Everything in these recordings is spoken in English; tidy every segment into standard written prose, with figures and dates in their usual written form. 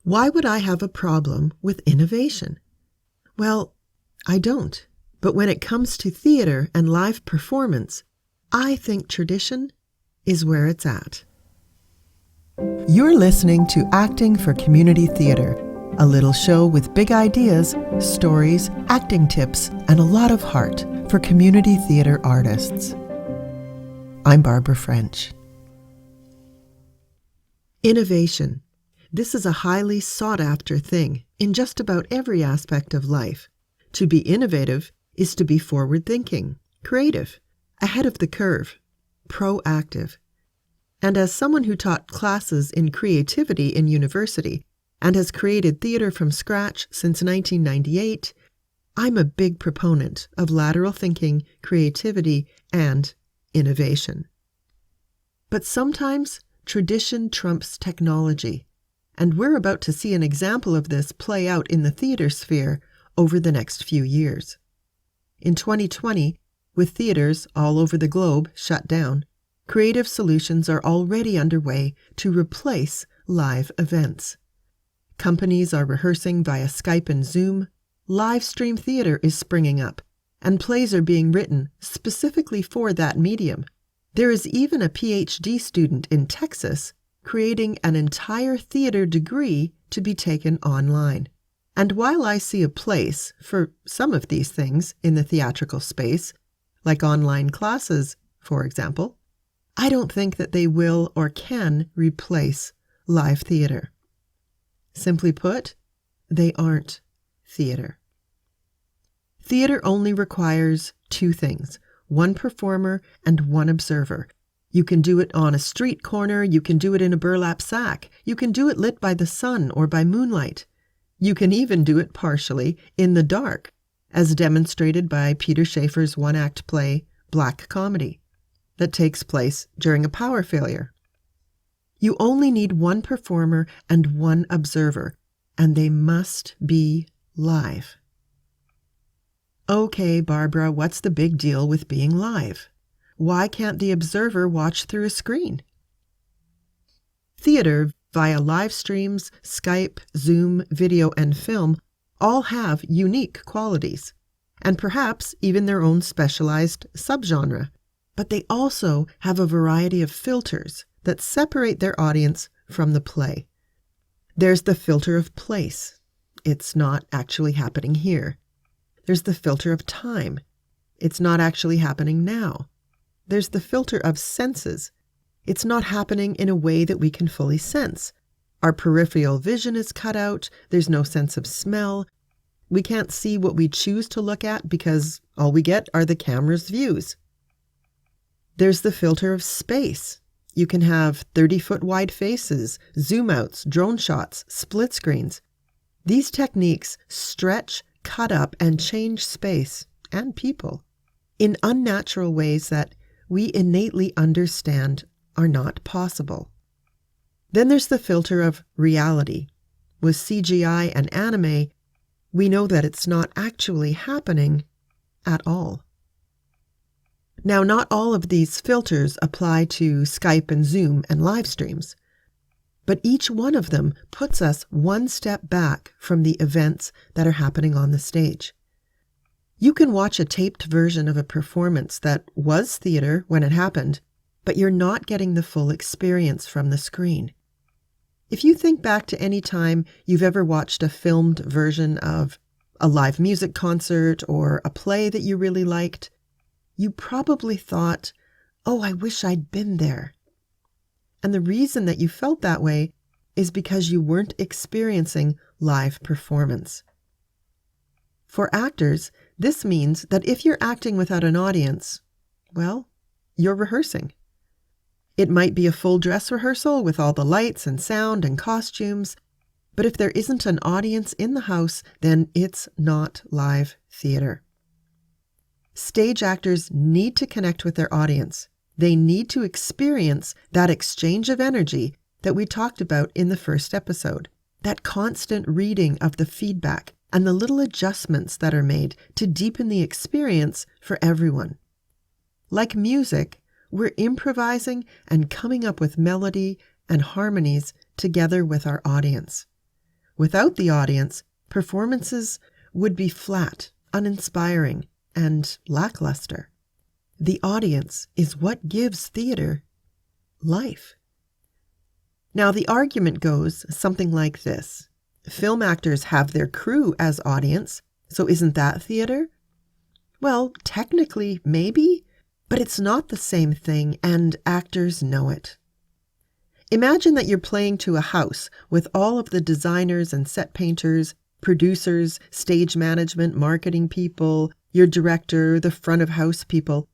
Why would I have a problem with innovation? Well, I don't. But when it comes to theater and live performance, I think tradition is where it's at. You're listening to Acting for Community Theater, a little show with big ideas, stories, acting tips, and a lot of heart for community theater artists. I'm Barbra French. Innovation. This is a highly sought-after thing in just about every aspect of life. To be innovative is to be forward-thinking, creative, ahead of the curve, proactive. And as someone who taught classes in creativity in university and has created theater from scratch since 1998, I'm a big proponent of lateral thinking, creativity, and innovation. But sometimes tradition trumps technology, and we're about to see an example of this play out in the theater sphere over the next few years. In 2020, with theaters all over the globe shut down, creative solutions are already underway to replace live events. Companies are rehearsing via Skype and Zoom, live stream theater is springing up, and plays are being written specifically for that medium. There is even a PhD student in Texas creating an entire theater degree to be taken online. And while I see a place for some of these things in the theatrical space, like online classes, for example, I don't think that they will or can replace live theater. Simply put, they aren't theater. Theater only requires two things, one performer and one observer. You can do it on a street corner, you can do it in a burlap sack, you can do it lit by the sun or by moonlight. You can even do it partially in the dark, as demonstrated by Peter Shaffer's one-act play, Black Comedy, that takes place during a power failure. You only need one performer and one observer, and they must be live. Okay, Barbra, what's the big deal with being live? Why can't the observer watch through a screen? Theater, via live streams, Skype, Zoom, video, and film, all have unique qualities, and perhaps even their own specialized subgenre. But they also have a variety of filters that separate their audience from the play. There's the filter of place. It's not actually happening here. There's the filter of time. It's not actually happening now. There's the filter of senses. It's not happening in a way that we can fully sense. Our peripheral vision is cut out. There's no sense of smell. We can't see what we choose to look at because all we get are the camera's views. There's the filter of space. You can have 30-foot wide faces, zoom outs, drone shots, split screens. These techniques stretch, cut up, and change space and people in unnatural ways that we innately understand are not possible. Then there's the filter of reality. With CGI and anime, we know that it's not actually happening at all. Now, not all of these filters apply to Skype and Zoom and live streams, but each one of them puts us one step back from the events that are happening on the stage. You can watch a taped version of a performance that was theater when it happened, but you're not getting the full experience from the screen. If you think back to any time you've ever watched a filmed version of a live music concert or a play that you really liked, you probably thought, "Oh, I wish I'd been there." And the reason that you felt that way is because you weren't experiencing live performance. For actors, this means that if you're acting without an audience, well, you're rehearsing. It might be a full dress rehearsal with all the lights and sound and costumes, but if there isn't an audience in the house, then it's not live theater. Stage actors need to connect with their audience. They need to experience that exchange of energy that we talked about in the first episode, that constant reading of the feedback and the little adjustments that are made to deepen the experience for everyone. Like music, we're improvising and coming up with melody and harmonies together with our audience. Without the audience, performances would be flat, uninspiring, and lackluster. The audience is what gives theater life. Now, the argument goes something like this. Film actors have their crew as audience, so isn't that theater? Well, technically, maybe, but it's not the same thing, and actors know it. Imagine that you're playing to a house with all of the designers and set painters, producers, stage management, marketing people, your director, the front of house people.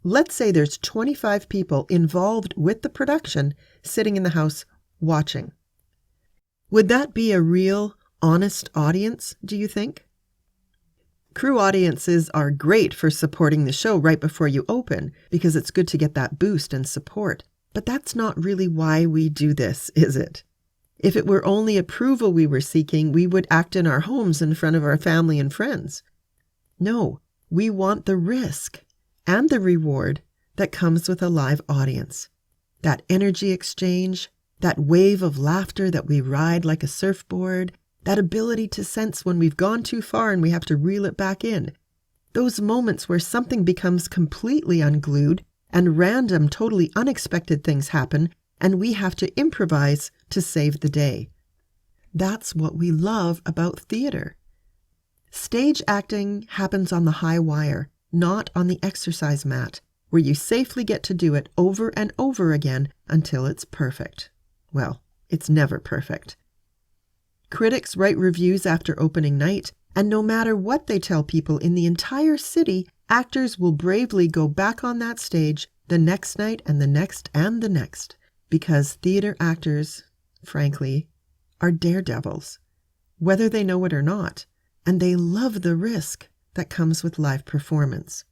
Let's say there's 25 people involved with the production sitting in the house watching. Would that be a real, honest audience, do you think? Crew audiences are great for supporting the show right before you open because it's good to get that boost and support. But that's not really why we do this, is it? If it were only approval we were seeking, we would act in our homes in front of our family and friends. No, we want the risk and the reward that comes with a live audience. That energy exchange, that wave of laughter that we ride like a surfboard, that ability to sense when we've gone too far and we have to reel it back in. Those moments where something becomes completely unglued and random, totally unexpected things happen, and we have to improvise to save the day. That's what we love about theater. Stage acting happens on the high wire, not on the exercise mat, where you safely get to do it over and over again until it's perfect. Well, it's never perfect. Critics write reviews after opening night, and no matter what they tell people in the entire city, actors will bravely go back on that stage the next night and the next and the next, because theater actors, frankly, are daredevils, whether they know it or not, and they love the risk that comes with live performance.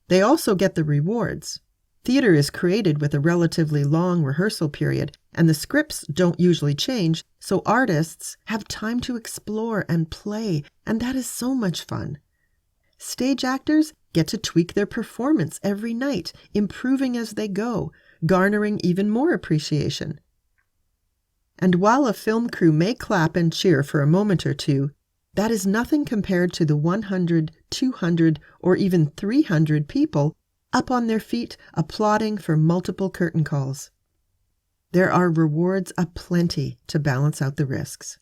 They also get the rewards. Theater is created with a relatively long rehearsal period, and the scripts don't usually change, so artists have time to explore and play, and that is so much fun. Stage actors get to tweak their performance every night, improving as they go, garnering even more appreciation. And while a film crew may clap and cheer for a moment or two, that is nothing compared to the 100, 200, or even 300 people up on their feet applauding for multiple curtain calls. There are rewards aplenty to balance out the risks.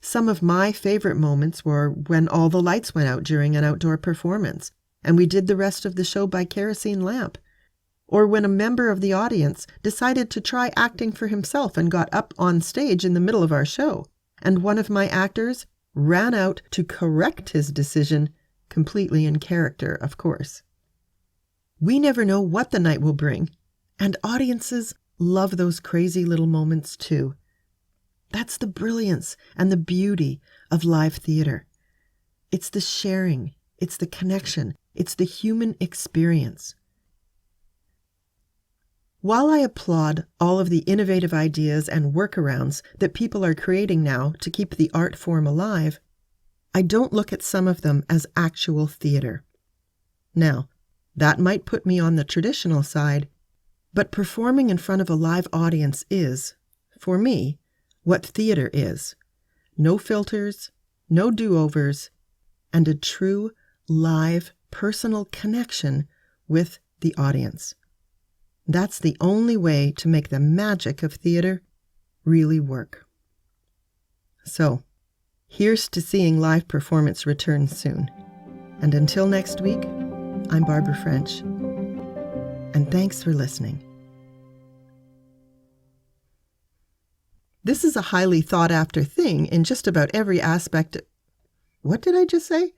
Some of my favorite moments were when all the lights went out during an outdoor performance, and we did the rest of the show by kerosene lamp. Or when a member of the audience decided to try acting for himself and got up on stage in the middle of our show, and one of my actors ran out to correct his decision, completely in character, of course. We never know what the night will bring, and audiences love those crazy little moments too. That's the brilliance and the beauty of live theater. It's the sharing, it's the connection, it's the human experience. While I applaud all of the innovative ideas and workarounds that people are creating now to keep the art form alive, I don't look at some of them as actual theater. Now, that might put me on the traditional side, but performing in front of a live audience is, for me, what theater is. No filters, no do-overs, and a true, live, personal connection with the audience. That's the only way to make the magic of theater really work. So, here's to seeing live performance return soon. And until next week, I'm Barbra French, and thanks for listening. This is a highly thought-after thing in just about every aspect. What did I just say?